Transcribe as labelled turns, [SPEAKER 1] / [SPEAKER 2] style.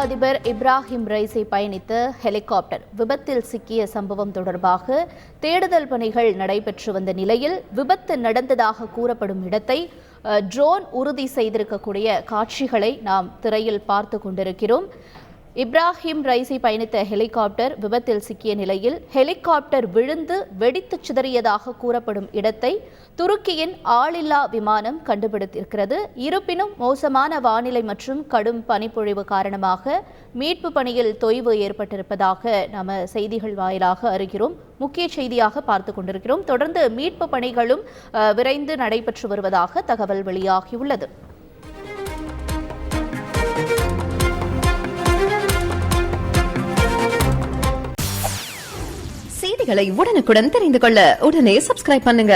[SPEAKER 1] அதிபர் Ebrahim Raisi பயணித்த helicopter விபத்தில் சிக்கிய சம்பவம் தொடர்பாக தேடுதல் பணிகள் நடைபெற்று வந்த நிலையில் விபத்து நடந்ததாக கூறப்படும் இடத்தை ட்ரோன் உறுதி செய்திருக்கக்கூடிய காட்சிகளை நாம் திரையில் பார்த்து கொண்டிருக்கிறோம். இப்ராஹிம் ரைசி பயணித்த ஹெலிகாப்டர் விபத்தில் சிக்கிய நிலையில் ஹெலிகாப்டர் விழுந்து வெடித்து சிதறியதாக கூறப்படும் இடத்தை துருக்கியின் ஆளில்லா விமானம் கண்டுபிடித்திருக்கிறது. இருப்பினும் மோசமான வானிலை மற்றும் கடும் பனிப்பொழிவு காரணமாக மீட்பு பணியில் தொய்வு ஏற்பட்டிருப்பதாக நாம் செய்திகள் வாயிலாக அறிகிறோம். முக்கிய செய்தியாக பார்த்து கொண்டிருக்கிறோம். தொடர்ந்து மீட்பு பணிகளும் விரைந்து நடைபெற்று வருவதாக தகவல் வெளியாகியுள்ளது.
[SPEAKER 2] செய்திகளை உடனுக்குடன் தெரிந்து கொள்ள உடனே சப்ஸ்கிரைப் பண்ணுங்க.